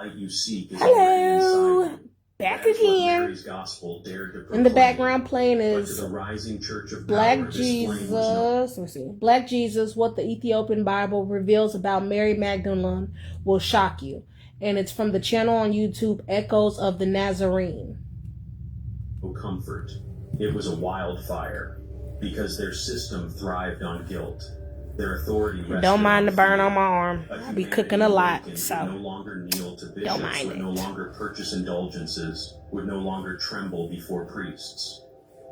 light you seek is hello, back again. In the background playing is Black Jesus. Let me see. Black Jesus, what the Ethiopian Bible reveals about Mary Magdalene will shock you. And it's from the channel on YouTube, Echoes of the Nazarene. Comfort. It was a wildfire because their system thrived on guilt. Their authority rested. Don't mind the burn on my arm. I'll be cooking a lot, so no longer kneel to bishops, don't mind would it. no longer purchase indulgences, would no longer tremble before priests.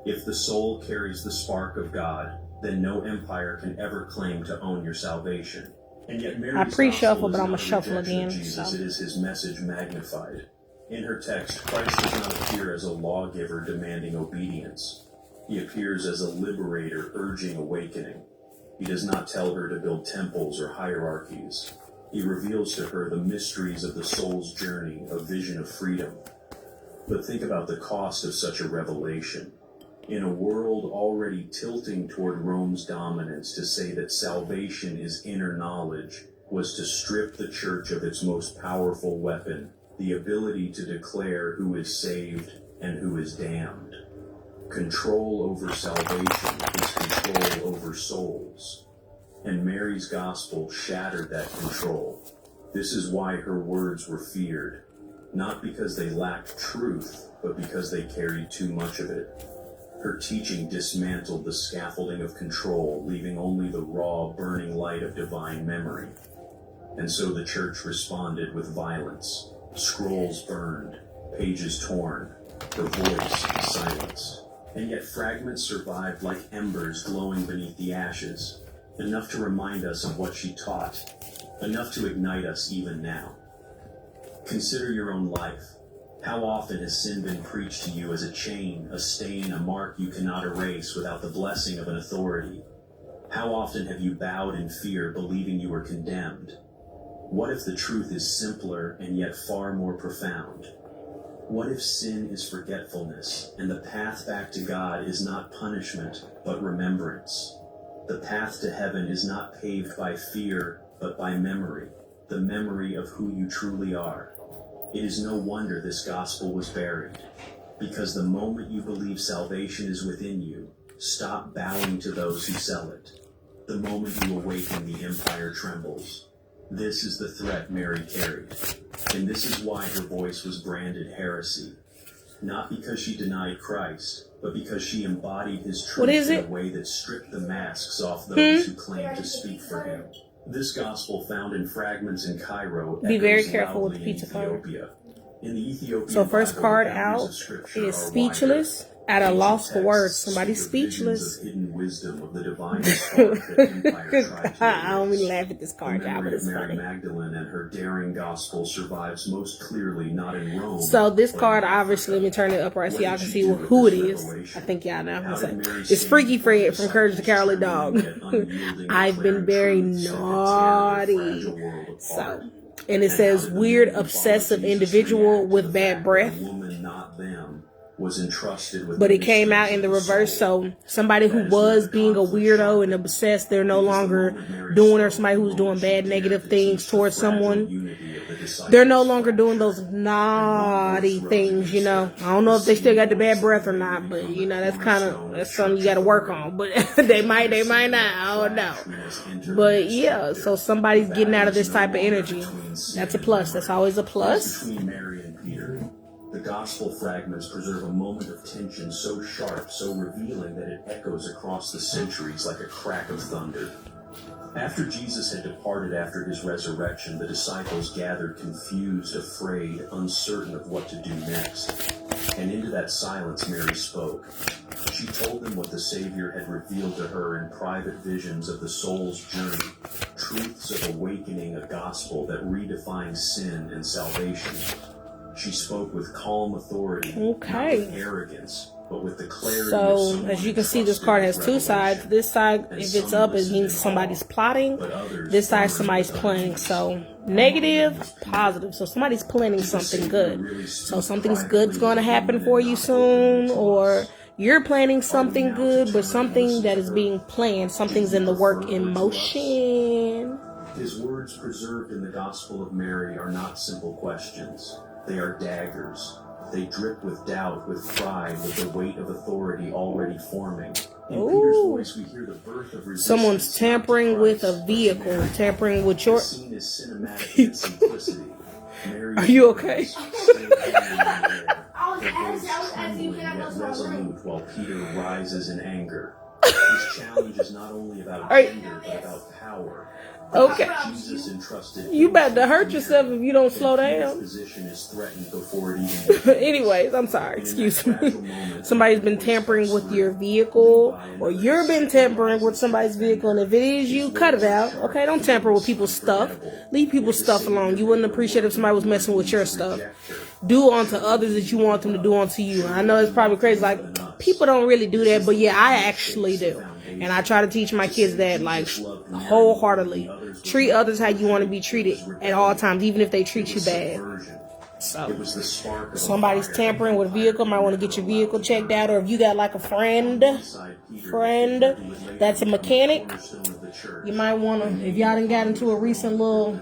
If the soul carries the spark of God, then no empire can ever claim to own your salvation. And yet Mary's I pre-shuffle, but I'm going to shuffle again. Jesus, it is his message magnified. In her text, Christ does not appear as a lawgiver demanding obedience. He appears as a liberator urging awakening. He does not tell her to build temples or hierarchies. He reveals to her the mysteries of the soul's journey, a vision of freedom. But think about the cost of such a revelation. In a world already tilting toward Rome's dominance, to say that salvation is inner knowledge was to strip the church of its most powerful weapon, the ability to declare who is saved and who is damned. Control over salvation is control over souls. And Mary's gospel shattered that control. This is why her words were feared, not because they lacked truth, but because they carried too much of it. Her teaching dismantled the scaffolding of control, leaving only the raw, burning light of divine memory. And so the church responded with violence. Scrolls burned, pages torn, her voice silenced. And yet fragments survived like embers glowing beneath the ashes, enough to remind us of what she taught, enough to ignite us even now. Consider your own life. How often has sin been preached to you as a chain, a stain, a mark you cannot erase without the blessing of an authority? How often have you bowed in fear, believing you were condemned? What if the truth is simpler and yet far more profound? What if sin is forgetfulness, and the path back to God is not punishment, but remembrance? The path to heaven is not paved by fear, but by memory, the memory of who you truly are. It is no wonder this gospel was buried, because the moment you believe salvation is within you, stop bowing to those who sell it. The moment you awaken, the empire trembles. This is the threat Mary carried, and this is why her voice was branded heresy. Not because she denied Christ, but because she embodied his truth in a way that stripped the masks off those who claimed to speak for him. This gospel, found in fragments in Cairo, be very careful with the pizza card. So first card out is speechless, at a loss for words. Somebody's speechless. I don't mean to laugh at this card, y'all, but it's funny. Magdalene and her daring gospel survives most clearly not in Rome. So this card, obviously, let me turn it upright so y'all can see who it is. I think y'all know. It's Freaky Fred from Courage the Cowardly Dog. I've been very naughty. So, and it says weird, obsessive individual with bad breath. Was entrusted with, but it came out in the reverse. So somebody who was being a weirdo and obsessed, they're no longer doing, or somebody who's doing bad, negative things towards someone, they're no longer doing those naughty things, you know. I don't know if they still got the bad breath or not, but you know, that's something you got to work on. But they might not. I don't know. But yeah, so somebody's getting out of this type of energy. That's a plus. That's always a plus. The gospel fragments preserve a moment of tension so sharp, so revealing that it echoes across the centuries like a crack of thunder. After Jesus had departed after his resurrection, the disciples gathered confused, afraid, uncertain of what to do next. And into that silence Mary spoke. She told them what the Savior had revealed to her in private visions of the soul's journey, truths of awakening, a gospel that redefines sin and salvation. She spoke with calm authority, not with arrogance, but with the clarity. So, as you can see, this card has two sides. This side, if it's up, it means somebody's plotting. This side, somebody's planning. So, negative, positive. So, somebody's planning something good. So, something's good's going to happen for you soon, or you're planning something good, but something that is being planned. Something's in the work in motion. His words preserved in the Gospel of Mary are not simple questions. They are daggers. They drip with doubt, with pride, with the weight of authority already forming. In Peter's voice, we hear the birth of resistance. Someone's tampering with a vehicle, tampering with your... Scene is cinematic in its simplicity. Are you okay? Resolute while Peter rises in anger. This challenge is not only about gender, but about power. Okay. Jesus entrusted You about to hurt yourself if you don't slow down. Position is threatened before it even Anyways, I'm sorry. Excuse me. Somebody's been tampering with your vehicle, or you've been tampering with somebody's vehicle, and if it is you, cut it out. Okay, don't tamper with people's stuff. Leave people's stuff alone. You wouldn't appreciate if somebody was messing with your stuff. Do unto others as you want them to do unto you. I know it's probably crazy, like, people don't really do that, but yeah, I actually do. And I try to teach my kids that, like, wholeheartedly. Treat others how you want to be treated at all times, even if they treat you bad. So, somebody's tampering with a vehicle, might want to get your vehicle checked out, or if you got like a friend that's a mechanic, you might want to, if y'all done got into a recent little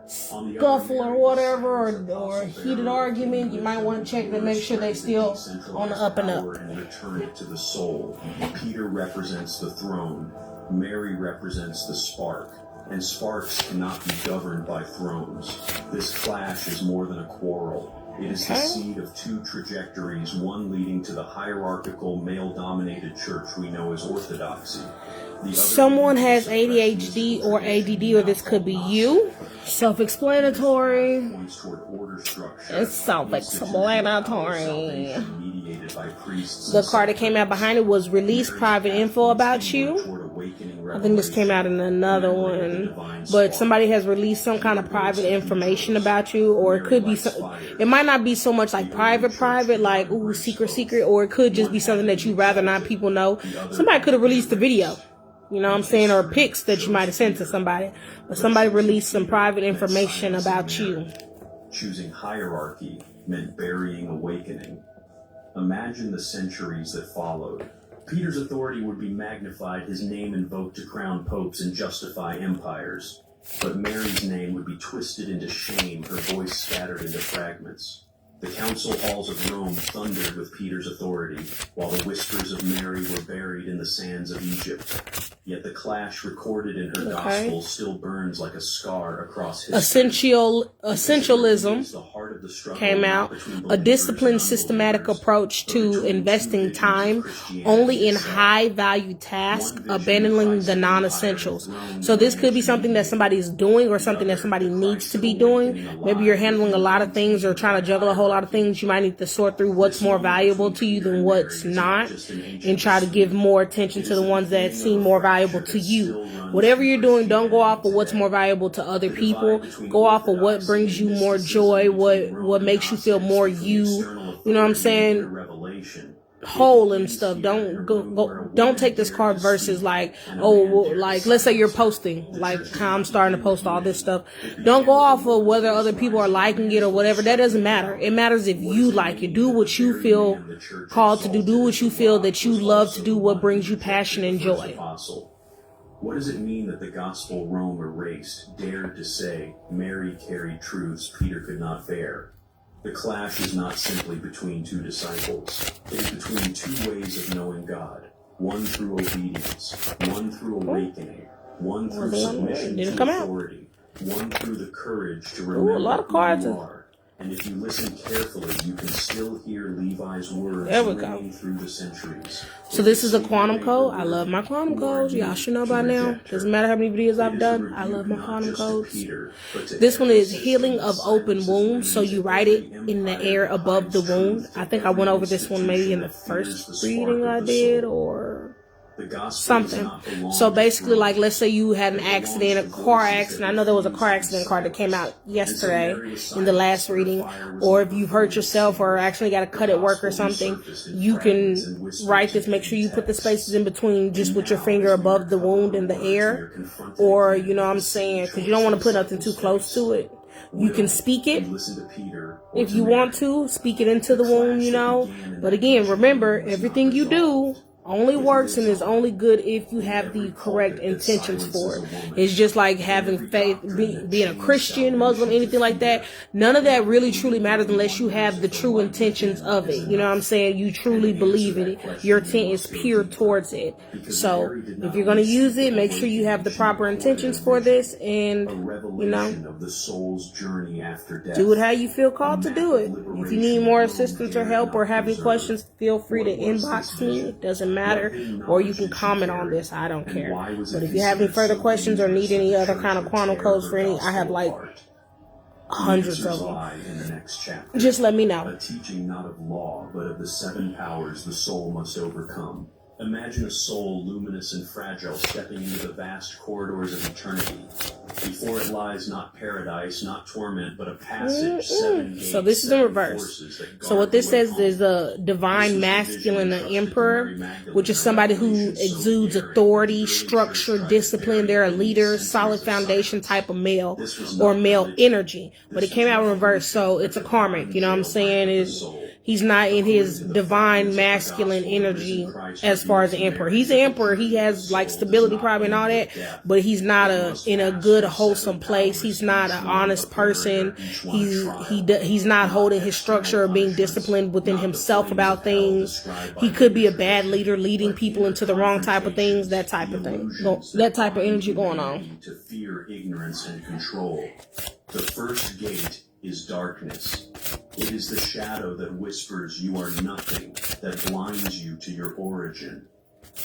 scuffle or whatever, or heated argument, you might want to check to make sure they still on the up and up. And return it to the soul. Peter represents the throne. Mary represents the spark. And sparks cannot be governed by thrones. This clash is more than a quarrel. It is the seed of two trajectories, one leading to the hierarchical, male-dominated church we know as orthodoxy. Someone has ADHD or ADD, or this could be you. Self-explanatory. It's self-explanatory. The card that came out behind it was release private info about you. I think this came out in another one, but somebody has released some kind of private information about you, or it could be it might not be so much like private, like ooh, secret, or it could just be something that you rather not people know. Somebody could have released a video, you know what I'm saying, or pics that you might have sent to somebody, but somebody released some private information about you. Choosing hierarchy meant burying awakening. Imagine the centuries that followed. Peter's authority would be magnified, his name invoked to crown popes and justify empires. But Mary's name would be twisted into shame, her voice scattered into fragments. The council halls of Rome thundered with Peter's authority, while the whispers of Mary were buried in the sands of Egypt. Yet the clash recorded in her gospel still burns like a scar across history. Essentialism came out, a disciplined, systematic approach to investing time only in high-value tasks, abandoning the non-essentials. So this could be something that somebody's doing or something that somebody needs to be doing. Maybe you're handling a lot of things or trying to juggle a whole lot of things. You might need to sort through what's more valuable to you than what's not, and try to give more attention to the ones that seem more valuable to you. Whatever you're doing, don't go off of what's more valuable to other people. Go off of what brings you more joy, what makes you feel more you know what I'm saying, whole and stuff. Don't take this card versus like, like let's say you're posting, like how I'm starting to post all this stuff. Don't go off of whether other people are liking it or whatever. That doesn't matter. It matters if you like it. Do what you feel called to do. Do what you feel that you love to do, what brings you passion and joy. What does it mean that the gospel Rome erased dared to say Mary carried truths Peter could not bear? The clash is not simply between two disciples. It is between two ways of knowing God. One through obedience, one through awakening, one through submission to authority, one through the courage to remember who you are. And if you listen carefully, you can still hear Levi's words ringing through the centuries. So this is a quantum code. I love my quantum codes. Y'all should know by now. Doesn't matter how many videos I've done. I love my quantum codes. This one is healing of open wounds. So you write it in the air above the wound. I think I went over this one maybe in the first reading I did, or something. So basically, like, let's say you had an accident, a car accident. I know there was a car accident card that came out yesterday in the last reading. Or if you've hurt yourself or actually got a cut at work or something, you can write this. Make sure you put the spaces in between just with your finger above the wound in the air. Or, you know what I'm saying, because you don't want to put nothing too close to it. You can speak it if you want to. Speak it into the wound, you know. But again, remember, everything you do only works and is only good if you have the correct intentions for it. It's just like having faith, being a Christian, Muslim, anything like that. None of that really truly matters unless you have the true intentions of it. You know what I'm saying? You truly believe in it. Your intent is pure towards it. So if you're going to use it, make sure you have the proper intentions for this, and do it how you feel called to do it. If you need more assistance or help or have any questions, feel free to inbox me. It doesn't matter. Or you can comment on this. I don't care. But if you have any further questions or need any other kind of quantum codes for any, I have like hundreds of them. Just let me know. A teaching not of law, but of the 7 powers the soul must overcome. Imagine a soul luminous and fragile stepping into the vast corridors of eternity. Before it lies not paradise, not torment, but a passage, 7 gates. So this is in reverse. So what this says is a divine masculine emperor, which is somebody who exudes authority, structure, discipline. They're a leader, solid foundation type of male or male energy. But it came out in reverse, so it's a karmic. You know what I'm saying? He's not in his divine masculine energy as far as the emperor. He's the emperor. He has like stability probably and all that, but he's not in a good, wholesome place. He's not an honest person. He's not holding his structure or being disciplined within himself about things. He could be a bad leader, leading people into the wrong type of things, that type of thing. That type of energy going on. To fear ignorance and control. The first gate is darkness. It is the shadow that whispers you are nothing, that blinds you to your origin.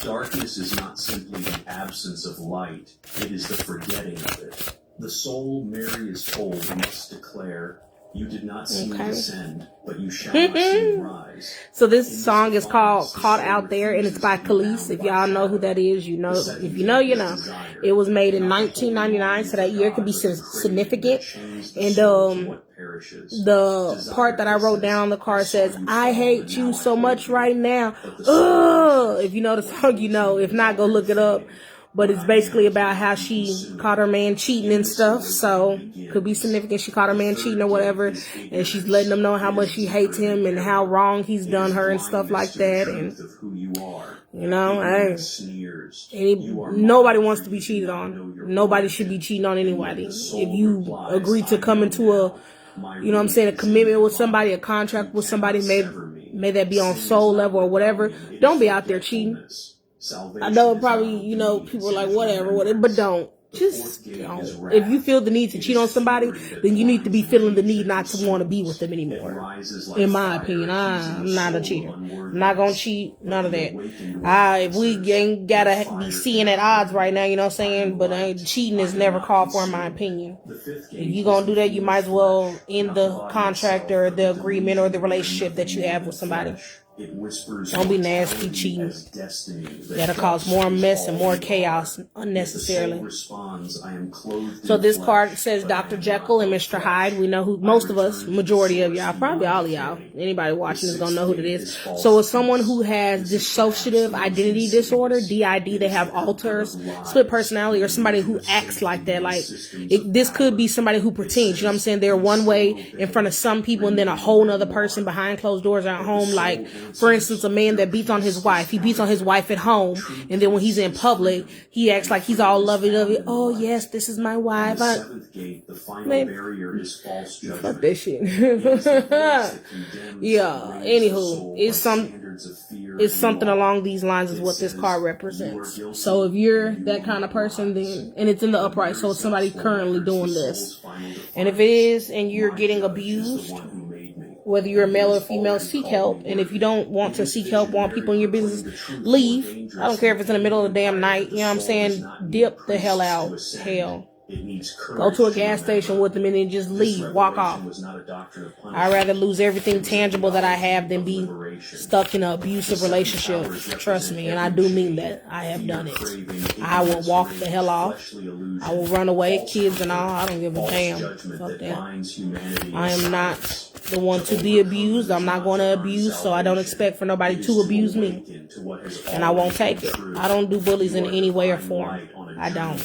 Darkness is not simply the absence of light, it is the forgetting of it. The soul, Mary is told, must declare, you did not see me descend, but you shall not see me rise. So this song is called Caught Out There, and it's by Khalees. If y'all know who that is, you know. If you know, you know. It was made in 1999, so that year could be significant. And the part that I wrote down on the card says, I hate you so much right now. Ugh! If you know the song, you know. If not, go look it up. But it's basically about how she caught her man cheating and stuff. So could be significant. She caught her man cheating or whatever. And she's letting him know how much she hates him and how wrong he's done her and stuff like that. And, you know, nobody wants to be cheated on. Nobody should be cheating on anybody. If you agree to come into a, you know what I'm saying, a commitment with somebody, a contract with somebody, may that be on soul level or whatever, don't be out there cheating. I know probably, you know, people are like, whatever, but don't. Just don't. If you feel the need to cheat on somebody, then you need to be feeling the need not to want to be with them anymore. In my opinion, I'm not a cheater. I'm not going to cheat. None of that. If we ain't got to be seeing at odds right now, you know what I'm saying? But cheating is never called for, in my opinion. If you're going to do that, you might as well end the contract or the agreement or the relationship that you have with somebody. Don't be nasty cheating. That'll cause more mess and more chaos unnecessarily. So this card says Dr. Jekyll and Mr. Hyde. We know who, most of us, majority of y'all, probably all of y'all, anybody watching is gonna know who it is. So it's someone who has dissociative identity disorder, DID. They have alters, split personality, or somebody who acts like that. Like this could be somebody who pretends. You know what I'm saying? They're one way in front of some people, and then a whole other person behind closed doors at home. Like, for instance, a man that beats on his wife. He beats on his wife at home, and then when he's in public, he acts like he's all lovey-dovey. Oh, yes, this is my wife. Fuck that shit. Yeah, anywho, it's something along these lines is what this card represents. So if you're that kind of person, then, and it's in the upright, so it's somebody currently doing this. And if it is, and you're getting abused, whether you're a male or female, seek help. And if you don't want to seek help, want people in your business, leave. I don't care if it's in the middle of the damn night. You know what I'm saying? Dip the hell out. Hell. Go to a gas station with them and then just leave. Walk off. I'd rather lose everything tangible that I have than be stuck in an abusive relationship. Trust me, and I do mean that. I have done it. I will walk the hell off. I will run away, kids and all. I don't give a damn. Fuck that. I am not the one to be abused. I'm not going to abuse, so I don't expect for nobody to abuse me. And I won't take it. I don't do bullies in any way or form. I don't.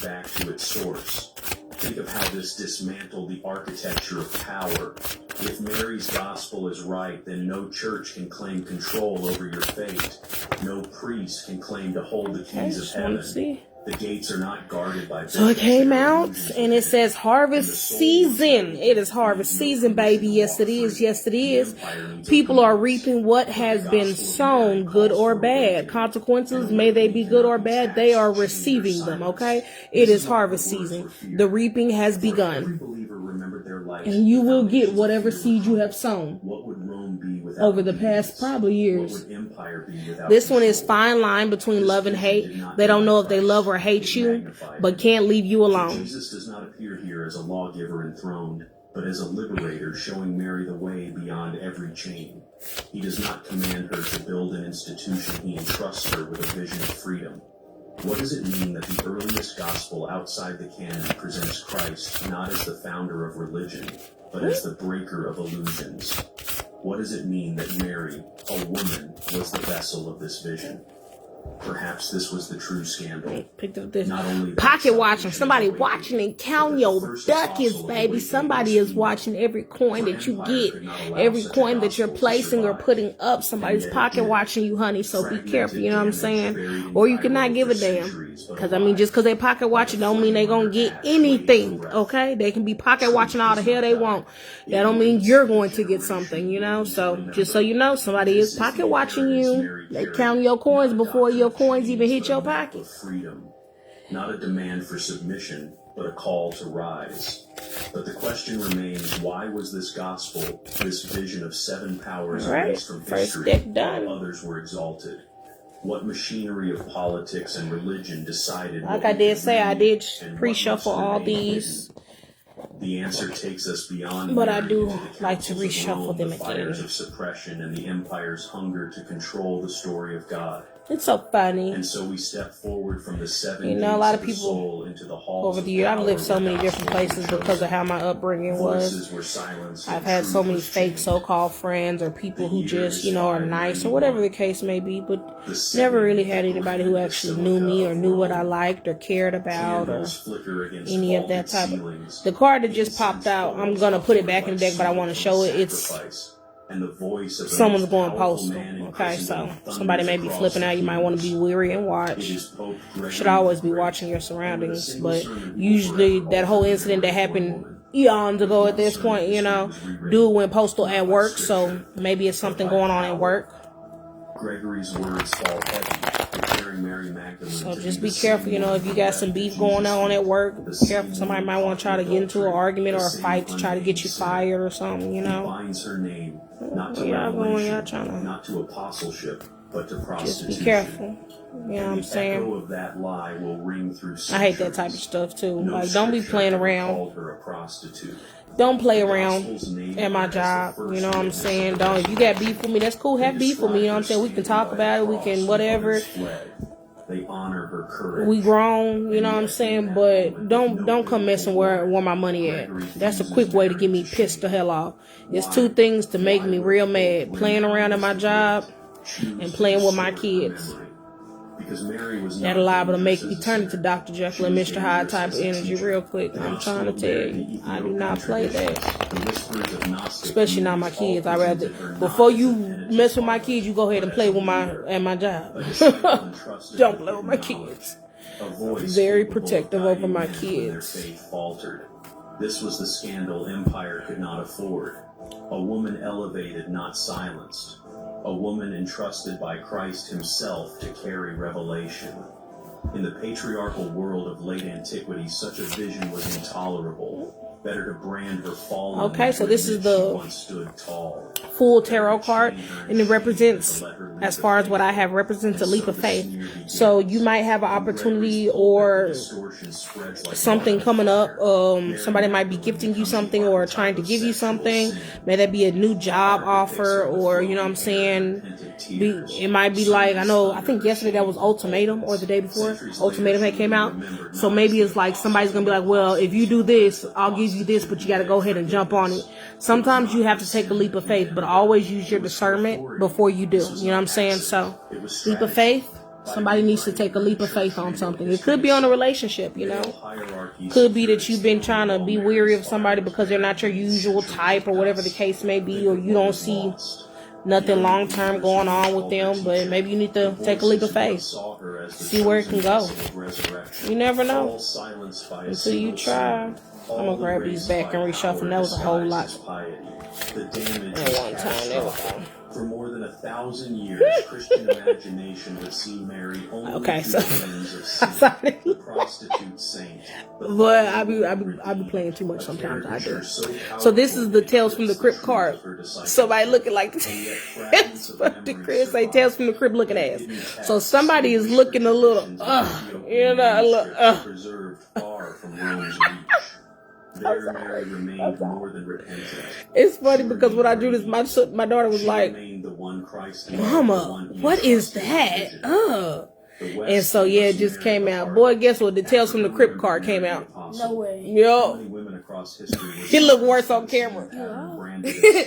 Think of how this dismantled the architecture of power. If Mary's gospel is right, then no church can claim control over your fate. No priest can claim to hold the keys of heaven. The gates are not guarded by. So it came out and it says harvest season. It is harvest season, baby. Yes, it is. Yes, it is. People are reaping what has been sown, good or bad. Consequences, may they be good or bad, they are receiving them, okay? It is harvest season. The reaping has begun. And you will get whatever seed you have sown over the past probably years. This one is fine line between love and hate. They don't know if they love or hate you, but can't leave you alone. Jesus does not appear here as a lawgiver enthroned, but as a liberator showing Mary the way beyond every chain. He does not command her to build an institution. He entrusts her with a vision of freedom. What does it mean that the earliest gospel outside the canon presents Christ not as the founder of religion, but as the breaker of illusions? What does it mean that Mary, a woman, was the vessel of this vision? Perhaps this was the true scandal. Picked up this pocket watching. Somebody watching and counting your ducats, baby. Somebody is watching every coin that you get, every coin that you're placing or putting up. Somebody's pocket watching you, honey. So be careful. You know what I'm saying? Or you cannot give a damn. Because I mean, just because they pocket watching don't mean they gonna get anything. Okay? They can be pocket watching all the hell they want. That don't mean you're going to get something. You know? So just so you know, somebody is pocket watching you. They count your coins before your coins even hit your pocket. Freedom, not a demand for submission, but a call to rise. But the question remains, why was this gospel, this vision of 7 powers erased from history, while others were exalted? What machinery of politics and religion decided? Like I did say, I did pre-shuffle all these. The answer takes us beyond. But I do like to reshuffle them again. The fires again. of suppression and the empire's hunger to control the story of God. It's so funny. And so we step forward from the 7 you know, a lot of people into the halls over the years, I've lived so many different places because of how my upbringing was. I've had so many fake so-called friends or people who just, you know, are nice or whatever the case may be, but never really had anybody who actually knew me or knew what I liked or cared about or any of that type of. The card that just popped out, I'm going to put it back in the deck, but I want to show it. It's someone's going postal. Okay, so somebody may be flipping out. You might want to be weary and watch. You should always be watching your surroundings. But usually that whole incident that happened eons ago at this point, you know, dude went postal at work. So maybe it's something going on at work. Gregory's words fall heavy, preparing Mary Magdalene. So just be careful, you know, if you got some beef going on at work, be careful. Somebody might want to try to get into an argument or a fight to try to get you fired or something, you know. Binds her name, not to revelation, not to apostleship, but to prostitution. Just be careful. You know what I'm saying? The echo of that lie will ring through I hate that type of stuff too. Like, don't be playing around. Called her a prostitute. Don't play around at my job, you know what I'm saying? Don't, if you got beef with me, that's cool, have beef with me, you know what I'm saying? We can talk about it, we can whatever. They honor her courage. We grown, you know what I'm saying? But don't come messing where my money at. That's a quick way to get me pissed the hell off. It's 2 things to make me real mad. Playing around at my job and playing with my kids. That'll liable to make me turn into Dr. Jekyll and Mr. Hyde type of energy real quick. I'm trying to tell you, I do not play that. Especially not my kids. I rather, before you mess with my kids, you go ahead and play with my job. Don't play with my kids. Very protective over my kids. This was the scandal empire could not afford. A woman elevated, not silenced. A woman entrusted by Christ himself to carry revelation. In the patriarchal world of late antiquity, such a vision was intolerable. Better to brand her fallen. Okay, so this is the full tarot card, and it represents, as far as what I have, represents a leap of faith. So you might have an opportunity or something coming up. Somebody might be gifting you something or trying to give you something. May that be a new job offer, or you know what I'm saying. It might be like, I think yesterday that was Ultimatum, or the day before Ultimatum had came out. So maybe it's like somebody's gonna be like, well, if you do this, I'll give you this, but you got to go ahead and jump on it. Sometimes you have to take a leap of faith, but always use your discernment before you do. You know what I'm saying? So, leap of faith, Somebody needs to take a leap of faith on something. It could be on a relationship, you know. Could be that you've been trying to be weary of somebody because they're not your usual type or whatever the case may be, or you don't see nothing long term going on with them, but maybe you need to take a leap of faith. See where it can go. You never know until you try. I'm gonna grab these back and reshuffle. That was a whole lot. At one time, there we go. For more than 1,000 years, Christian imagination would see Mary only through the lens of sin, the prostitute saint. But I be playing too much sometimes. I do. So this is the Tales from the Crypt card. Somebody looking like the Crypt say Tales from the Crypt looking ass. So somebody is looking a little, you know, preserved far from Rome's reach. There Mary remained more than repentant. It's funny because when I drew this, my daughter was like, "Mama, what is that?" And so yeah, it just came out. Boy, guess what? The Tales from the Crypt card came out. No way. Yup. It looked worse on camera.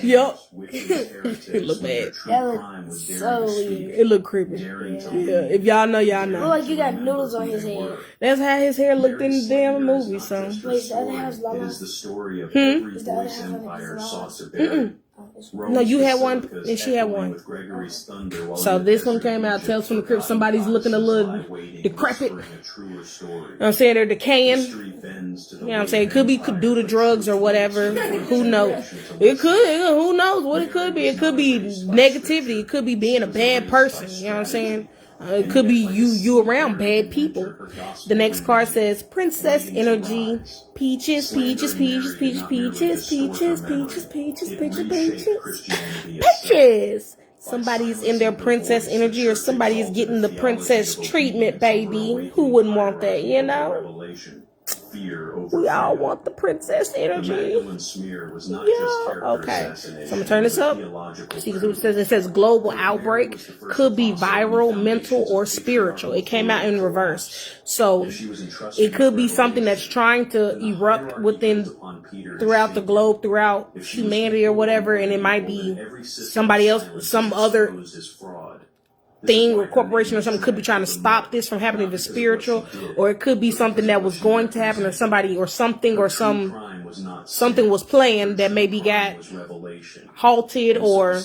Yup. It looked bad. That looked so weird. It looked creepy. Yeah. If y'all know, y'all know. Look like you got noodles on his head. That's how his hair looked in the damn movie, so. Wait, the other half's It is the story of Hmm? every voice empire sought to bury. No, you had one, and she had one. So this one came out, Tales from the Crypt. Somebody's looking a little decrepit. You know what I'm saying? They're decaying. You know what I'm saying? It could be due to drugs or whatever. Who knows? It could. Who knows what it could be? It could be negativity. It could be being a bad person. You know what I'm saying? It could be you around bad people. The next card says Princess Energy. Peaches, peaches, peaches, peaches, peaches, peaches, peaches, peaches, peaches, peaches, peaches. Somebody's in their princess energy, or somebody is getting the princess treatment, baby. Who wouldn't want that, you know? We all want the princess energy. Yeah. Okay. So I'm gonna turn this up. See what it says. It says global outbreak. Could be viral, mental, or spiritual. It came out in reverse. So it could be something that's trying to erupt throughout the globe, throughout humanity or whatever, and it might be somebody else, some other thing or corporation or something could be trying to stop this from happening if it's spiritual, or it could be something that was going to happen, or somebody or something or something was planned that maybe got halted or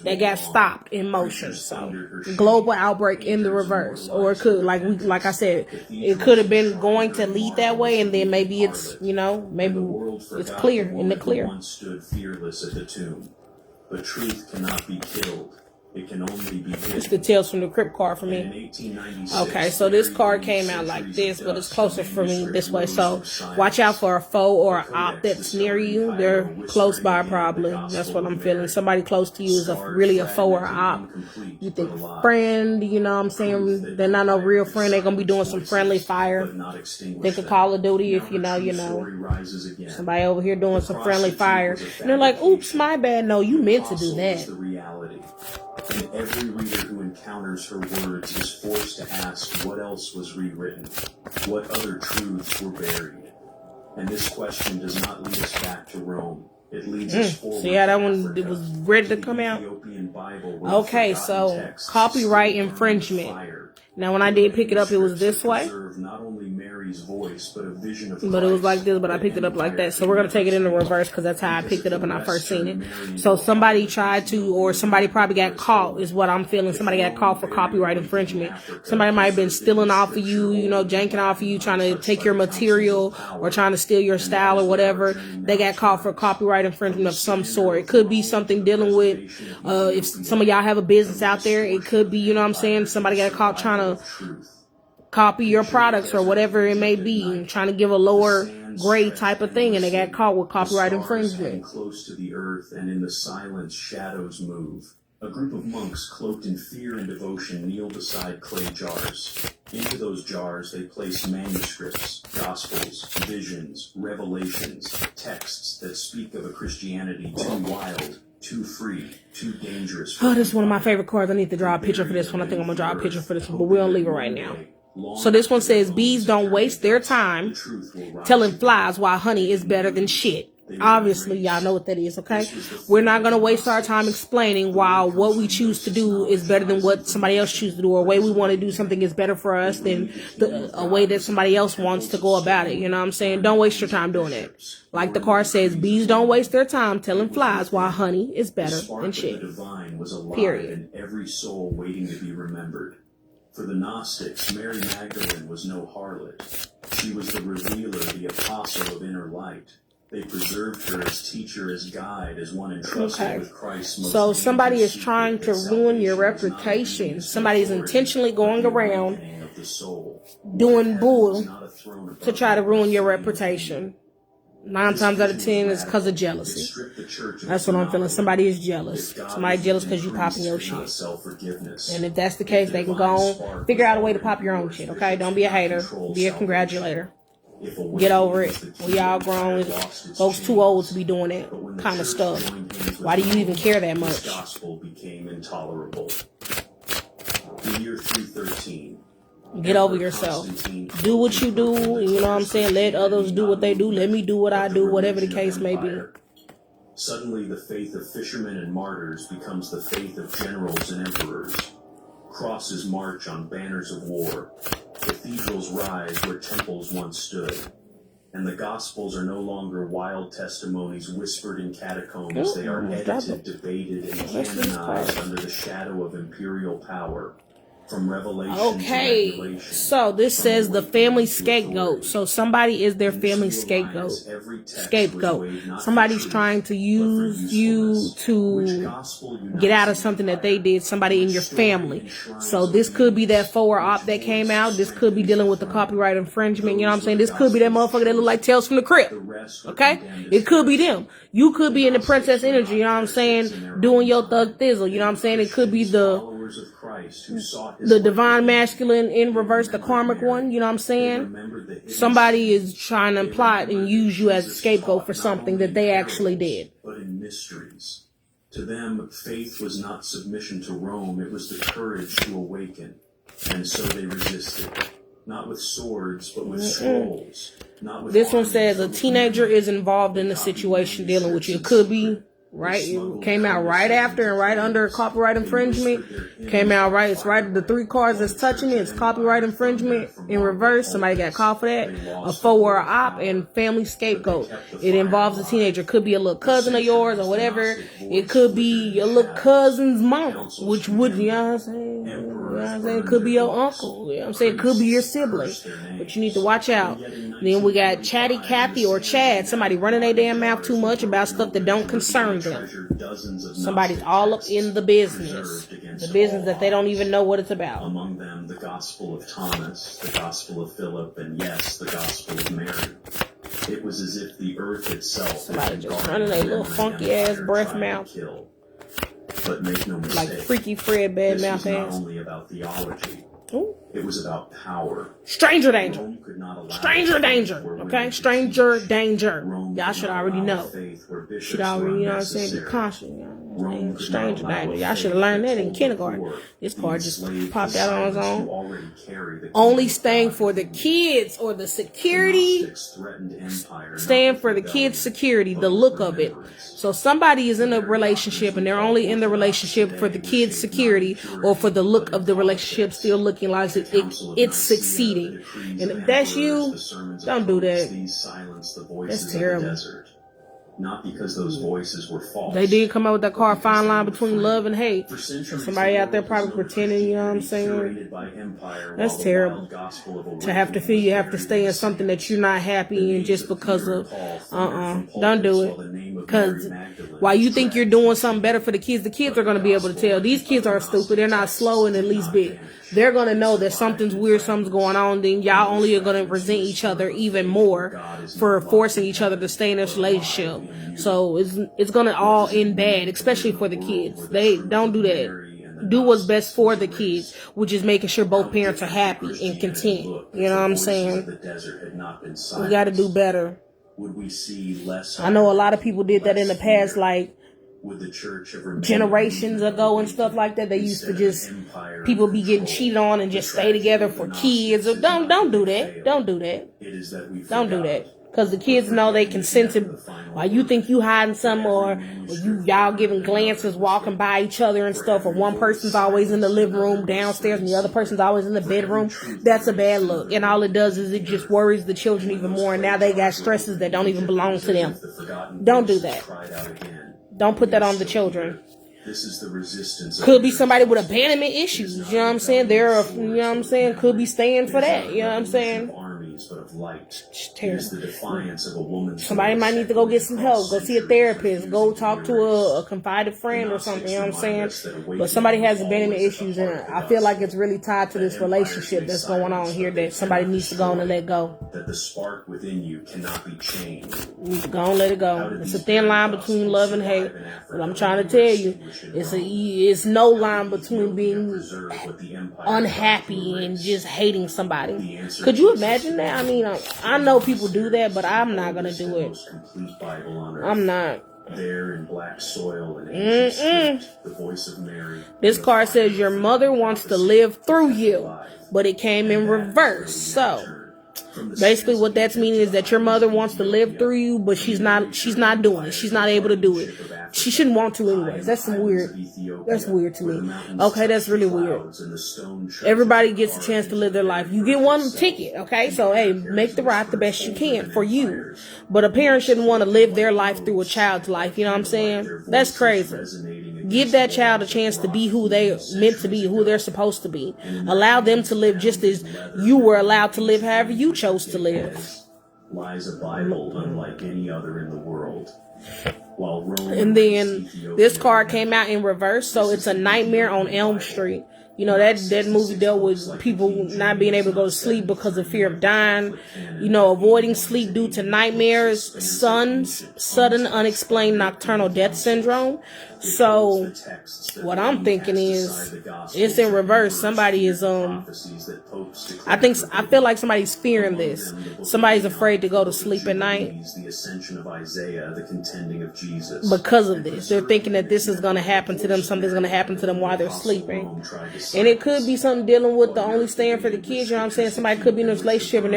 that got stopped in motion. So global outbreak in the reverse, or it could, like I said, it could have been going to lead that way, and then maybe it's, you know, maybe it's clear in the clear. Once stood fearless at the tomb, but truth cannot be killed. It can only be hidden. It's the Tales from the Crypt card for me. Okay, so this card came out like this, but it's closer for me this way. So watch out for a foe or an op that's near you. They're close by probably. That's what I'm feeling. Somebody close to you is really a foe or an op. You think friend, you know what I'm saying? They're not no real friend. They're going to be doing some friendly fire. Think of Call of Duty if you know, you know. Somebody over here doing some friendly fire. And they're like, oops, my bad. No, you meant to do that. And every reader who encounters her words is forced to ask what else was rewritten, what other truths were buried. And this question does not lead us back to Rome. It leads us forward. See how that one was ready to come out? Okay, so copyright infringement. Now, when I did pick it up, it was this way. But it was like this, but I picked it up like that. So we're going to take it in the reverse because that's how I picked it up and I first seen it. So somebody tried to, or somebody probably got caught is what I'm feeling. Somebody got caught for copyright infringement. Somebody might have been stealing off of you, you know, janking off of you, trying to take your material or trying to steal your style or whatever. They got caught for copyright infringement of some sort. It could be something dealing with, if some of y'all have a business out there, it could be, you know what I'm saying, somebody got caught trying to copy your products or whatever it may be, trying to give a lower grade type of thing, and they got caught with copyright infringement. Close to the earth, and in the silence shadows move. A group of monks cloaked in fear and devotion kneel beside clay jars. Into those jars they place manuscripts, gospels, visions, revelations, texts that speak of a Christianity too wild, too free, too dangerous. Oh, this is one of my favorite cards. I need to draw a picture for this one. I think I'm going to draw a picture for this one, but we don't leave it right now. So this one says, bees don't waste their time telling flies why honey is better than shit. Obviously, y'all know what that is, okay? We're not going to waste our time explaining why what we choose to do is better than what somebody else chooses to do, or a way we want to do something is better for us than a way that somebody else wants to go about it. You know what I'm saying? Don't waste your time doing it. Like the card says, bees don't waste their time telling flies why honey is better than shit. Period. And every soul waiting to be remembered. For the Gnostics, Mary Magdalene was no harlot. She was the revealer, the apostle of inner light. They preserved her as teacher, as guide, as one entrusted with Christ's most. So somebody is trying to ruin your reputation. Somebody is intentionally going around doing bull to try to ruin your reputation. 9 times out of 10 is because of jealousy. That's what I'm feeling. Somebody is jealous. Somebody jealous because you popping your shit. And if that's the case, they can go on, figure out a way to pop your own shit, okay? Don't be a hater. Be a congratulator. Get over it. We all grown. Folks too old to be doing that kind of stuff. Why do you even care that much? The gospel became intolerable. The year 313. Get over yourself. Do what you do. You know what I'm saying? Let others do what they do. Let me do what I do, whatever the case may be. Suddenly, the faith of fishermen and martyrs becomes the faith of generals and emperors. Crosses march on banners of war. Cathedrals rise where temples once stood. And the Gospels are no longer wild testimonies whispered in catacombs. They are edited, debated, and canonized under the shadow of imperial power. From revelation to okay, so this says the family scapegoat. So somebody is their family scapegoat. Somebody's trying to use you to get out of something that they did, somebody in your family. So this could be that forward op that came out. This could be dealing with the copyright infringement. You know what I'm saying? This could be that motherfucker that look like Tales from the Crypt. Okay? It could be them. You could be in the princess energy, you know what I'm saying? Doing your thug thizzle, you know what I'm saying? It could be the divine masculine in reverse, the karmic one, you know what I'm saying? Somebody is trying to plot and use you as a scapegoat for something that they actually did. But in mysteries. To them, faith was not submission to Rome, it was the courage to awaken. And so they resisted. Not with swords, but with scrolls. Not with this one says a teenager is involved in the situation dealing with you. It could be right. It came out right after and right under copyright infringement. Came out right. It's right. The 3 cards that's touching it. It's copyright infringement in reverse. Somebody got caught for that. A forward op and family scapegoat. It involves a teenager. It could be a little cousin of yours or whatever. It could be your little cousin's mom, which would, you know what I'm saying? You know what I'm saying? It could be your uncle. You know what I'm saying? It could be your sibling. But you need to watch out. Then we got Chatty Cathy or Chad. Somebody running their damn mouth too much about stuff that don't concern them. Somebody's all up in the business. The business that they don't even know what it's about. Among them, the Gospel of Thomas, the Gospel of Philip, and yes, the Gospel of Mary. It was as if the earth itself somebody just running a little funky ass breath mouth. But make no mistake, like Freaky Fred bad mouth ass. This was not only about theology. Ooh. It was about power. Stranger danger. Stranger danger. Okay? Stranger danger. Y'all should already know. Should already, you know what I'm saying? Be conscious. You know? Stranger danger. Y'all should have learned that in kindergarten. This card just popped out on its own. Only staying for the kids or the security. Staying for the kids' security. The look of it. So somebody is in a relationship and they're only in the relationship for the kids' security or for the look of the relationship still looking like it's succeeding. And if that's you, don't do that. That's terrible. Not because those voices were false. They did come out with that card, fine line between love and hate. Somebody out there probably pretending, you know what I'm saying? That's terrible. To have to feel you have to stay in something that you're not happy in just because of, don't do it. Because while you think you're doing something better for the kids are going to be able to tell. These kids aren't stupid. They're not slow in the least bit. They're going to know that something's weird, something's going on. Then y'all only are going to resent each other even more for forcing each other to stay in this relationship. So it's going to all end bad, especially for the kids. They don't do that. Do what's best for the kids, which is making sure both parents are happy and content. You know what I'm saying? We got to do better. I know a lot of people did that in the past, like generations ago and stuff like that. They used to just, people be getting cheated on and just stay together for kids. Or don't do that. Don't do that. Don't do that. Because the kids know they consented. While you think you hiding something, or y'all giving glances, walking by each other and stuff, or one person's always in the living room downstairs and the other person's always in the bedroom, that's a bad look. And all it does is it just worries the children even more. And now they got stresses that don't even belong to them. Don't do that. Don't put that on the children. This is the resistance. Could be somebody with abandonment issues. You know what I'm saying? You know what I'm saying? Could be staying for that. You know what I'm saying? But of light. Terrible. The defiance of a woman's Somebody might need to go get some help. Go see a therapist. Go talk to a confided friend or something. You know what I'm saying? But somebody has abandonment issues, and I feel like it's really tied to this relationship that's going on here that somebody needs to go on and let go. That the spark within you cannot be chained. Go and let it go. It's a thin line between love and hate. But I'm trying to tell you, it's no line between being unhappy and just hating somebody. Could you imagine that? I mean, I know people do that, but I'm not gonna do it. I'm not. There in black soil and ancient script, the voice of Mary. This card says your mother wants to live through you, but it came in reverse. So basically what that's meaning is that your mother wants to live through you, but she's not doing it. She's not able to do it. She shouldn't want to anyways. That's weird to me. Okay, that's really weird. Everybody gets a chance to live their life. You get one ticket, okay? So, hey, make the ride the best you can for you. But a parent shouldn't want to live their life through a child's life. You know what I'm saying? That's crazy. Give that child a chance to be who they meant to be, who they're supposed to be. Allow them to live just as you were allowed to live however you chose to live. Lies a Bible unlike any other in the world. And then this card came out in reverse, so it's A Nightmare on Elm Street. You know, that movie dealt with people not being able to go to sleep because of fear of dying, you know, avoiding sleep due to nightmares, sudden unexplained nocturnal death syndrome. So what I'm thinking is it's in reverse. Somebody is I feel like somebody's fearing this. Somebody's afraid to go to sleep at night because of this. They're thinking that this is going to happen to them. Something's going to happen to them while they're sleeping. And it could be something dealing with the only stand for the kids. You know what I'm saying? Somebody could be in a relationship and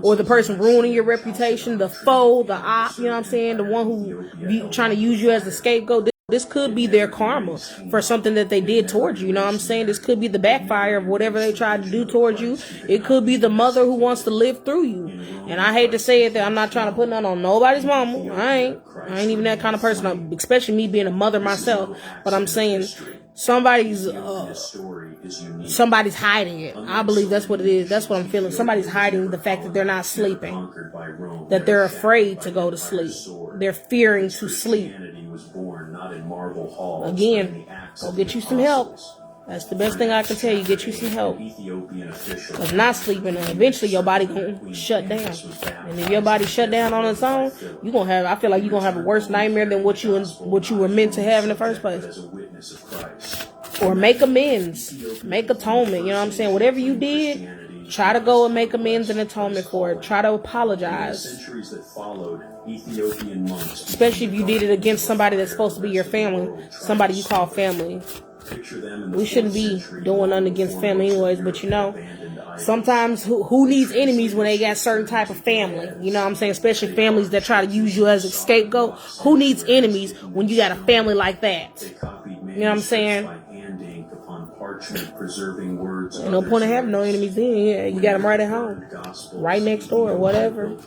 or the person ruining your reputation, the foe, the op, you know what I'm saying? The one who trying to use you as a scapegoat. This could be their karma for something that they did towards you. You know what I'm saying? This could be the backfire of whatever they tried to do towards you. It could be the mother who wants to live through you. And I hate to say it that I'm not trying to put none on nobody's mama. I ain't even that kind of person, especially me being a mother myself. But I'm saying somebody's hiding it. I believe that's what it is. That's what I'm feeling. Somebody's hiding the fact that they're not sleeping. That they're afraid to go to sleep. They're fearing to sleep. Again, go get you some help. That's the best thing I can tell you. Get you some help. Because not sleeping, eventually your body gonna shut down. And if your body shut down on its own, I feel like you're gonna have a worse nightmare than what you were meant to have in the first place. Or make amends. Make atonement. You know what I'm saying? Whatever you did, try to go and make amends and atonement for it. Try to apologize. Especially if you did it against somebody that's supposed to be your family. Somebody you call family. We shouldn't be doing nothing against family anyways, but you know, sometimes who needs enemies when they got certain type of family? You know what I'm saying? Especially families that try to use you as a scapegoat. Who needs enemies when you got a family like that? You know what I'm saying? Ain't no point in having no enemies then. Yeah, you got them right at home, right next door, or whatever.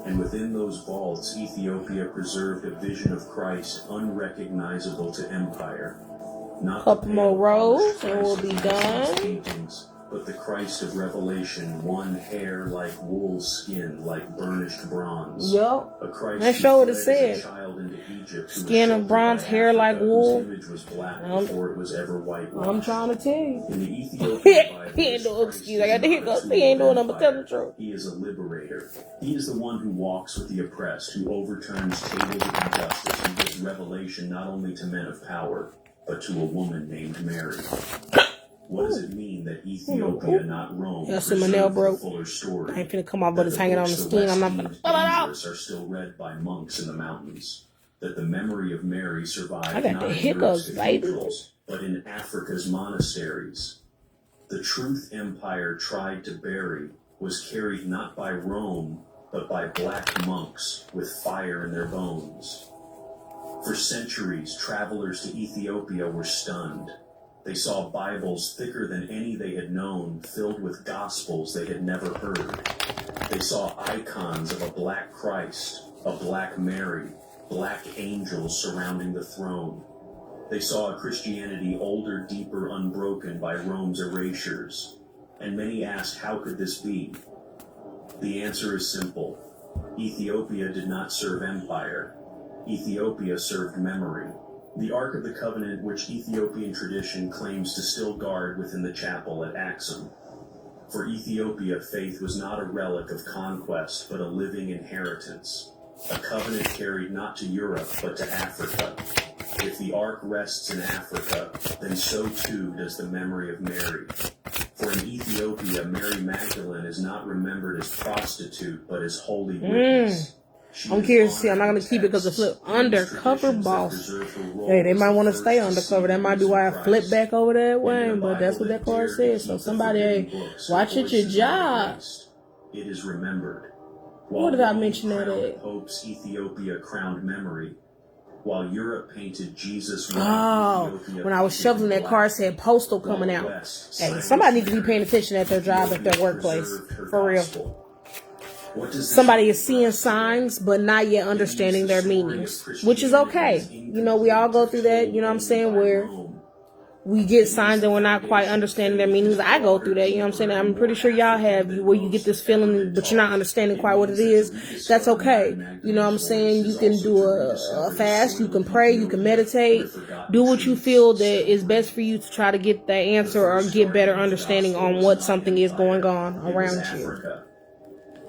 And within those vaults, Ethiopia preserved a vision of Christ unrecognizable to empire. Not couple more rows and we'll be done. Paintings, but the Christ of Revelation, one hair like wool skin, like burnished bronze. Yup. Let's show what it said. Skin of bronze, hair like wool. Image was black before it was ever whitewashed. I'm trying to tell you. In the Ethiopian Bible, he ain't no excuse. I got the hiccups. He ain't doing nothing but tell the truth. He is a liberator. He is the one who walks with the oppressed, who overturns tables of injustice, and gives revelation not only to men of power, but to a woman named Mary. What does it mean that Ethiopia, not Rome, my nail broke. fuller story? I ain't finna come off, but it's hanging on the skin. I'm not gonna pull it out. Are still read by monks in the mountains. That the memory of Mary survived I got not the in hiccups, Europe's baby. cathedrals, but in Africa's monasteries. The truth empire tried to bury was carried not by Rome, but by black monks with fire in their bones. For centuries, travelers to Ethiopia were stunned. They saw Bibles thicker than any they had known, filled with gospels they had never heard. They saw icons of a black Christ, a black Mary, black angels surrounding the throne. They saw a Christianity older, deeper, unbroken by Rome's erasures. And many asked, how could this be? The answer is simple. Ethiopia did not serve empire. Ethiopia served memory. The Ark of the Covenant, which Ethiopian tradition claims to still guard within the chapel at Axum. For Ethiopia, faith was not a relic of conquest, but a living inheritance. A covenant carried not to Europe, but to Africa. If the Ark rests in Africa, then so too does the memory of Mary. For in Ethiopia, Mary Magdalene is not remembered as prostitute, but as holy witness. I'm curious to see. I'm not going to keep it because of flip. Undercover boss. Hey, they might want to stay undercover. That might be why I flip back over that way, but that's what that card says. So somebody, hey, watch at your job. It is remembered. What did I mention that at? Pope's Ethiopia crowned memory. While Europe painted Jesus. Oh, when I was shoveling that card, said postal coming out. Hey, somebody needs to be paying attention at their job, at their workplace. For real. Somebody is seeing signs, but not yet understanding their meanings, which is okay. You know, we all go through that, you know what I'm saying, where we get signs and we're not quite understanding their meanings. I go through that, you know what I'm saying? I'm pretty sure y'all have, where you get this feeling, but you're not understanding quite what it is. That's okay. You know what I'm saying? You can do a fast, you can pray, you can meditate, do what you feel that is best for you to try to get that answer or get better understanding on what something is going on around you.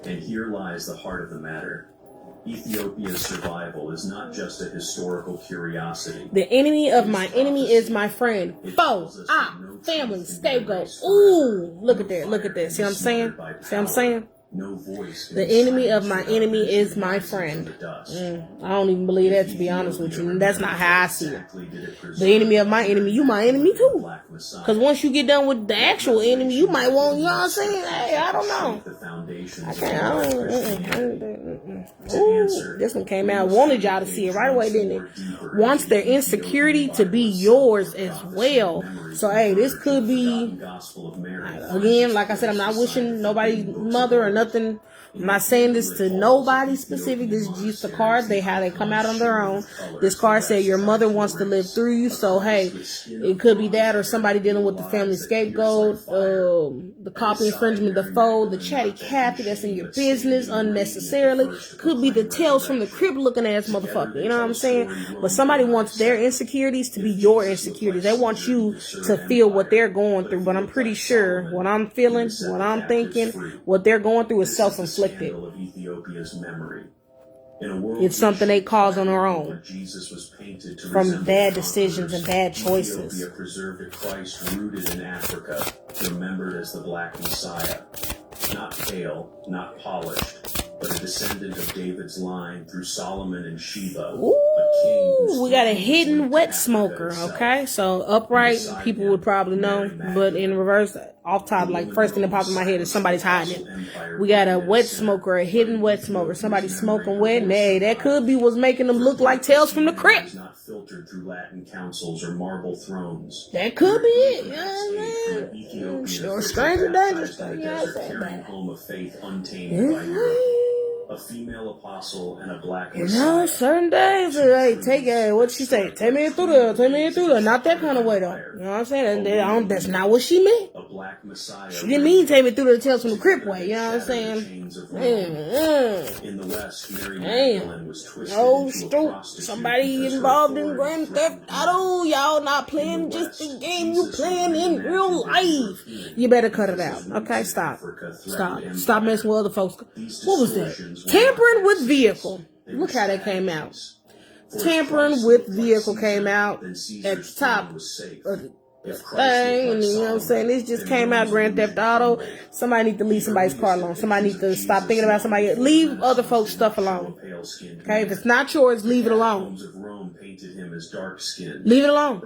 And here lies the heart of the matter. Ethiopia's survival is not just a historical curiosity. The enemy of my enemy is my friend. Foe, family, scapegoat. Ooh, look at that, look at that. See what I'm saying? See what I'm saying? No voice. The enemy of my enemy is my friend. I don't even believe that, to be honest with you. That's not how I see it. The enemy of my enemy, you my enemy too. Because once you get done with the actual enemy, you might want, you know what I'm saying? Hey, I don't know. I can't, Ooh, this one came out. Wanted y'all to see it right away, didn't it? Wants their insecurity to be yours as well. So, hey, this could be, again, like I said, I'm not wishing nobody's mother or nothing. I'm not saying this to nobody specific. This is just a card. How they come out on their own. This card said your mother wants to live through you. So, hey, it could be that or somebody dealing with the family scapegoat, the copy infringement, the foe, the chatty Cathy that's in your business unnecessarily. Could be the Tales from the Crypt looking ass motherfucker. You know what I'm saying? But somebody wants their insecurities to be your insecurities. They want you to feel what they're going through. But I'm pretty sure what I'm feeling, what I'm thinking, what they're going through is self-inflicted. Of Ethiopia's memory. In a world it's something they cause on their own Jesus was painted to from bad decisions and bad choices. Ethiopia preserved a Christ rooted in Africa, remembered as the Black Messiah. Not pale, not polished, but a descendant of David's line through Solomon and Sheba. Ooh, we got a hidden wet smoker, okay? So upright, people would probably know, but in reverse, off top, like first thing that pops in my head is somebody's hiding it. We got a wet smoker, a hidden wet smoker, somebody smoking wet, and hey, that could be what's making them look like Tales from the Crypt. Not filtered through Latin councils or marble thrones. That could be it, you know what I mean? Sure, stranger danger. Carrying home a faith untamed by Europe. A female apostle and a black Messiah. You know, certain days, hey, take it. What'd she say? Take me through there. Not that kind of way, though. You know what I'm saying? That's not what she meant. A black Messiah. She didn't mean take me through the Tales from the Crypt way. You know what I'm saying? In the West, Mary Magdalene was twisted into a prostitute. Somebody involved in Grand Theft Auto. Y'all not playing just the game. You playing in real life. You better cut it out. Okay, stop messing with other folks. What was that? Tampering with vehicle. Look how that came out. Tampering with vehicle came out at the top of the thing. And you know what I'm saying? This just came out, Grand Theft Auto. Somebody need to leave somebody's car alone. Somebody need to stop thinking about somebody. Leave other folks' stuff alone. Okay? If it's not yours, leave it alone. Leave it alone.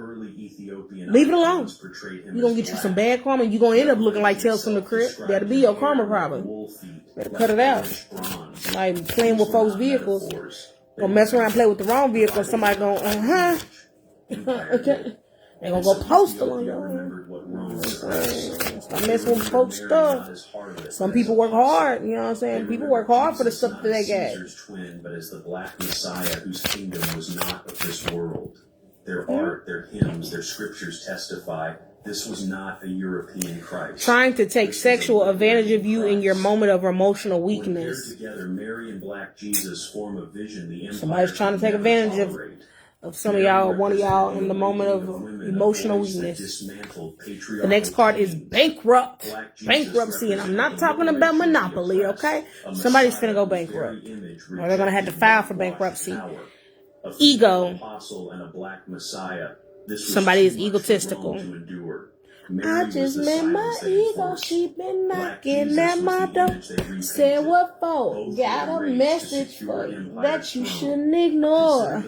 Leave it alone. You're going to get you some bad karma. You're going to end up looking like Tales from the Crypt. That'll be your karma problem. Better cut it out. Somebody playing with folks' vehicles. Gonna mess around and play with the wrong vehicle. Somebody gonna, okay. They gonna go postal on you. Stop messing with folks' stuff. Some people work hard, you know what I'm saying? People work hard for the stuff that they get. Twin, but as the Black Messiah whose kingdom was not of this world. Their art, their hymns, their scriptures testify this was not a European Christ. Trying to take sexual advantage of you in your moment of emotional weakness. Together, Mary and Black Jesus form a vision the Somebody's trying to take advantage of some of y'all, one of y'all, in the moment of emotional weakness. The next card is bankrupt. Bankruptcy, and I'm not talking about monopoly, okay? Somebody's finna go bankrupt. Or they're gonna have to file for bankruptcy. Ego. Somebody is egotistical. I just met my ego, she been knocking at my door. Said what for? Got a message for you that you shouldn't ignore.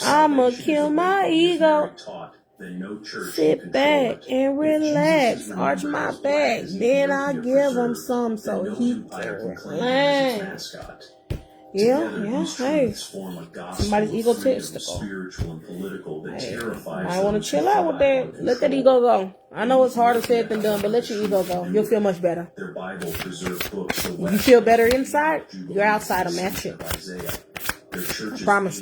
I'ma kill my ego. Sit back and relax. Arch my back. Then I give him some so he can relax. Yeah, hey. Somebody's egotistical. Hey, I want to chill out with that. Let that ego go. I know it's harder said than done, but let your ego go. You'll feel much better. If you feel better inside, your outside will match it. I promise.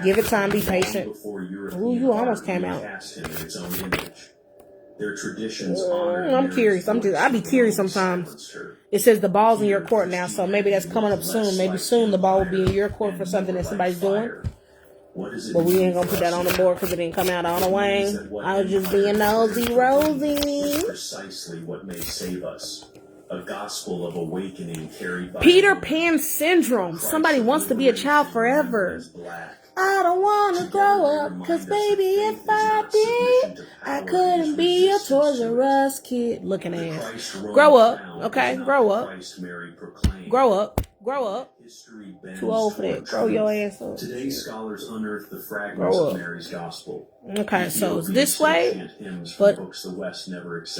Give it time, be patient. Ooh, you almost came out. Their traditions I'm curious. I be curious sometimes. It says the ball's in your court now, so maybe that's coming up soon. Maybe soon the ball will be in your court for something that somebody's doing. But we ain't gonna put that on the board because it didn't come out on the wing. I was just being nosy, Rosie. Precisely what may save us. A gospel of awakening carried by Peter Pan syndrome. Somebody wants to be a child forever. I don't want to grow up, cause baby, if I did, I couldn't be a Toys R Us kid. Looking ass. Grow up, okay? Grow up. Grow up. Grow up. Too old for that. Grow your ass up. Today's scholars unearth the fragments of Mary's gospel. Okay, so it's this way, but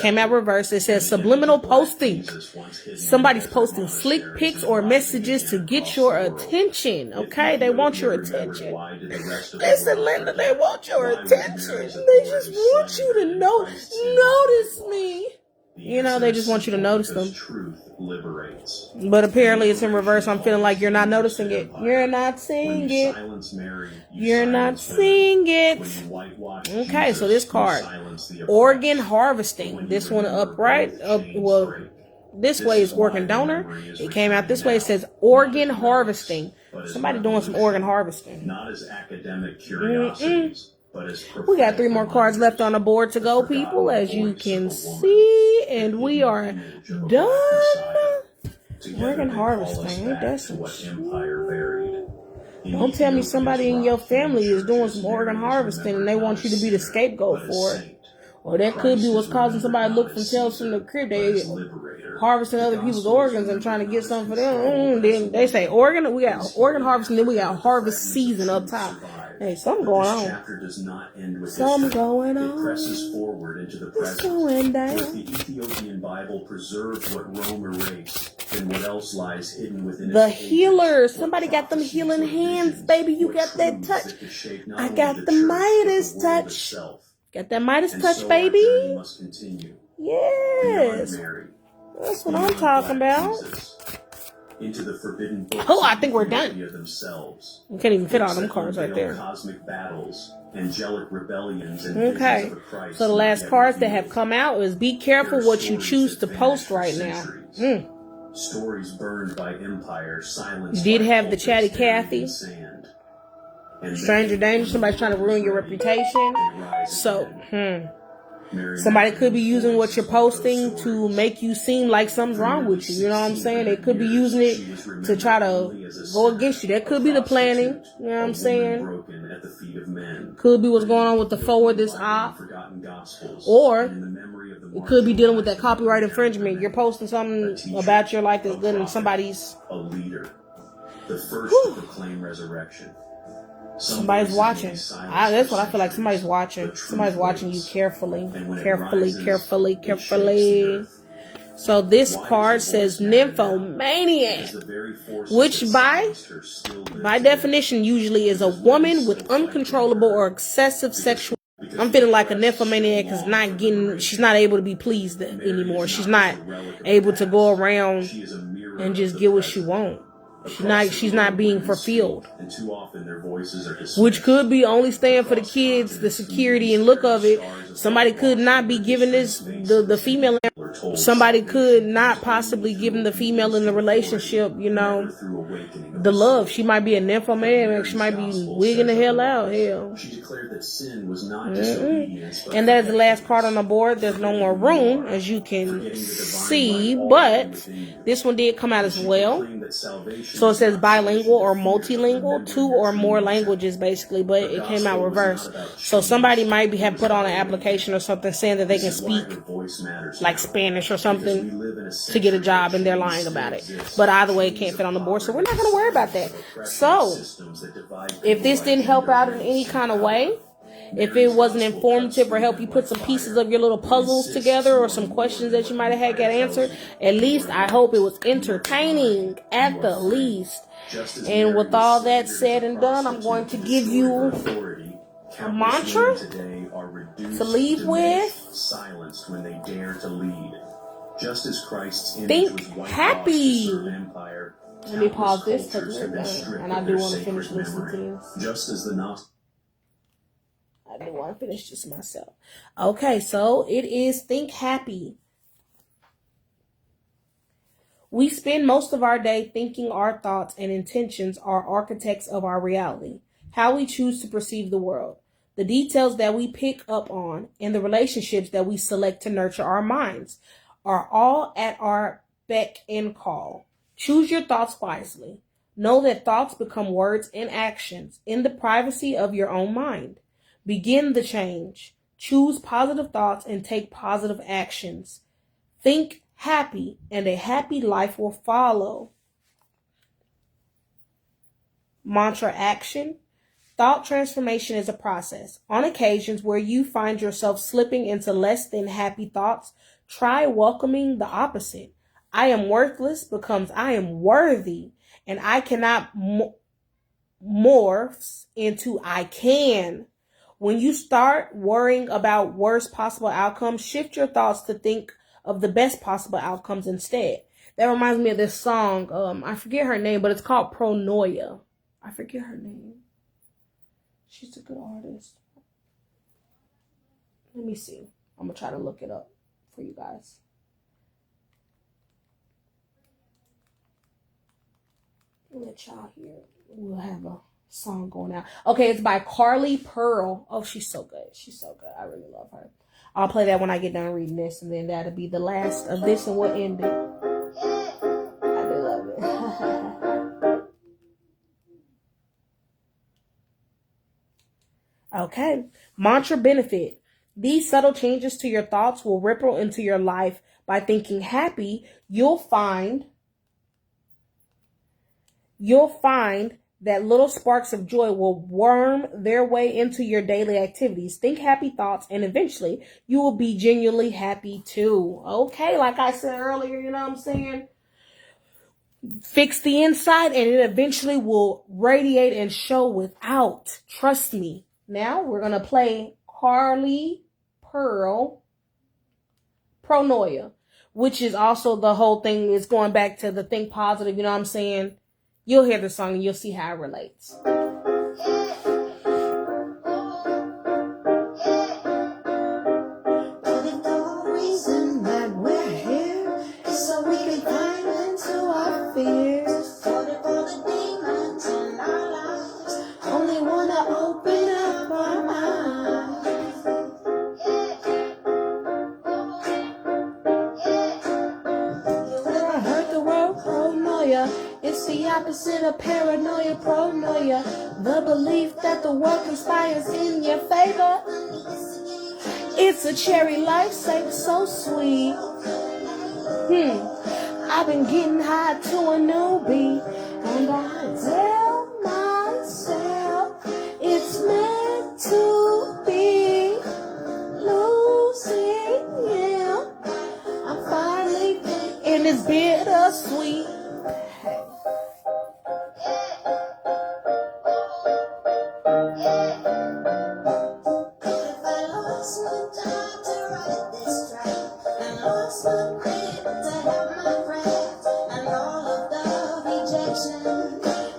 came out reverse. It says subliminal posting. Somebody's posting slick pics or messages to get your attention. Okay, they want your attention. Listen, Linda, they want your attention. They just want you to notice me. You know, they just want you to notice them. But apparently it's in reverse. I'm feeling like you're not noticing it. You're not seeing it. You're not seeing it. Okay, so this card. Organ harvesting. This one upright. Well, this way is organ donor. It came out this way. It says organ harvesting. Somebody doing some organ harvesting. Not as academic curiosities. We got 3 more cards left on the board to go, people, as you can see, and we are done. Organ harvesting, ain't that some shit? Don't tell me somebody in your family is doing some organ harvesting and they want you to be the scapegoat for it. Or that could be what's causing somebody to look from Tales from the Crib. They harvesting other people's organs and trying to get something for them. Then they say we got organ harvesting, then we got harvest season up top. Hey, something going on. Something going on. It presses forward into the present. It's going down. If the Ethiopian Bible preserved what Rome erased, then what else lies hidden within the healer. Somebody got them healing hands, baby. You got that touch. I got the Midas touch. Got that Midas touch, baby. Yes. That's what I'm talking about. Into the forbidden books. Oh, I think we're done. Themselves. You can't even fit all them cards right there. Cosmic battles, angelic rebellions, and okay. So the last cards that have come out is be careful what you choose to post right now. Stories burned by empire, silenced. You did have the Chatty Cathy. Stranger danger. Somebody's trying to ruin your reputation. So, somebody could be using what you're posting to make you seem like something's wrong with you. You know what I'm saying? They could be using it to try to go against you. That could be the planning. You know what I'm saying? Could be what's going on with the forward this op. Or it could be dealing with that copyright infringement. You're posting something about your life that's good and somebody's a leader. The first to proclaim resurrection. Somebody's watching. That's what I feel like. Somebody's watching. Somebody's watching you carefully. So this card says nymphomaniac, which by definition usually is a woman with uncontrollable or excessive sexual. I'm feeling like a nymphomaniac is she's not able to be pleased anymore. She's not able to go around and just get what she wants. She's not being fulfilled. Which could be only staying for the kids, the security and look of it. Somebody could not be giving the female. Somebody could not possibly give the female in the relationship, the love. She might be a nymphomaniac. She might be wigging the hell out. Hell. She declared that sin was not disobedience. And that is the last card on the board. There's no more room, as you can see, but this one did come out as well. So it says bilingual or multilingual, 2 or more languages basically, but it came out reverse. So somebody might have put on an application or something saying that they can speak like Spanish or something to get a job, and they're lying about it. But either way, it can't fit on the board, so we're not going to worry about that. So if this didn't help out in any kind of way, if it wasn't informative or help you put some pieces of your little puzzles together or some questions that you might have had get answered, at least I hope it was entertaining at the least. And with all that said and done, I'm going to give you a mantra to leave with. Silenced when they dare to lead. Just as Christ's think happy. Let me pause this because we're done, and I do want to finish listening to this. Just as the Gnostics. I do want to finish this myself. Okay, so it is think happy. We spend most of our day thinking our thoughts and intentions are architects of our reality, how we choose to perceive the world, the details that we pick up on, and the relationships that we select to nurture our minds are all at our beck and call. Choose your thoughts wisely. Know that thoughts become words and actions in the privacy of your own mind. Begin the change. Choose positive thoughts and take positive actions. Think happy, and a happy life will follow. Mantra action. Thought transformation is a process. On occasions where you find yourself slipping into less than happy thoughts, try welcoming the opposite. I am worthless becomes I am worthy, and I cannot morphs into I can. When you start worrying about worst possible outcomes, shift your thoughts to think of the best possible outcomes instead. That reminds me of this song. I forget her name, but it's called Pronoia. I forget her name. She's a good artist. Let me see. I'm going to try to look it up for you guys. Let y'all hear. We'll have a song going out. Okay, it's by Carly Pearl. Oh, she's so good. She's so good. I really love her. I'll play that when I get done reading this, and then that'll be the last of this, and we'll end it. I do love it. Okay. Mantra benefit. These subtle changes to your thoughts will ripple into your life. By thinking happy, you'll find that little sparks of joy will worm their way into your daily activities. Think happy thoughts, and eventually you will be genuinely happy too. Okay, like I said earlier, you know what I'm saying? Fix the inside, and it eventually will radiate and show without. Trust me. Now we're going to play Carly Pearl, Pronoia, which is also the whole thing is going back to the think positive, you know what I'm saying? You'll hear the song and you'll see how it relates. So we can climb into our fears. Sorted for the demons in our lives. Only wanna open up our eyes. You ever heard the word pronoia? It's the opposite of paranoia, pronoia. The belief that the world conspires in your favor. It's a cherry lifesaver, so sweet. I've been getting high to a newbie, and I tell myself it's meant to be. Losing you, I'm finally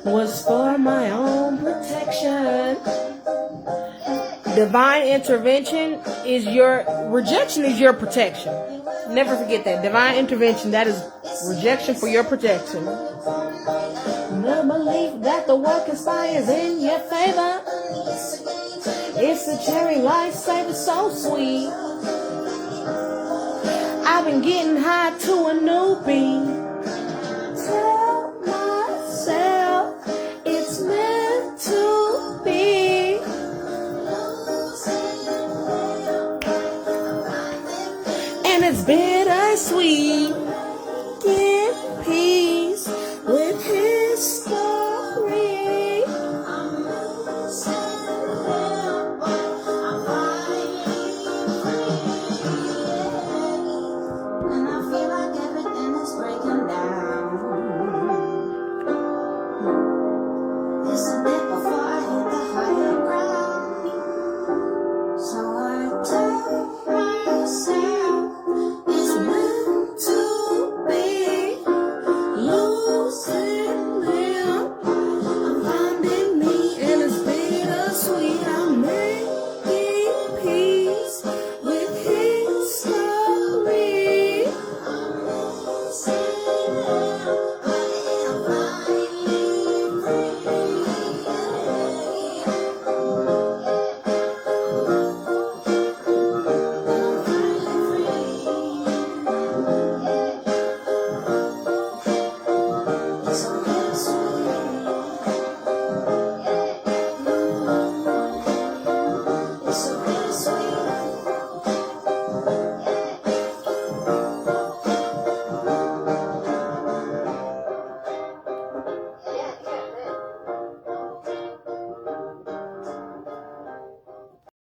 Was for my own protection. Divine intervention is your rejection is your protection. Never forget that. Divine intervention, that is rejection for your protection. The belief that the world conspires in your favor. It's a cherry lifesaver, so sweet. I've been getting high to a new beat. Tell myself it's meant to be. And it's bittersweet.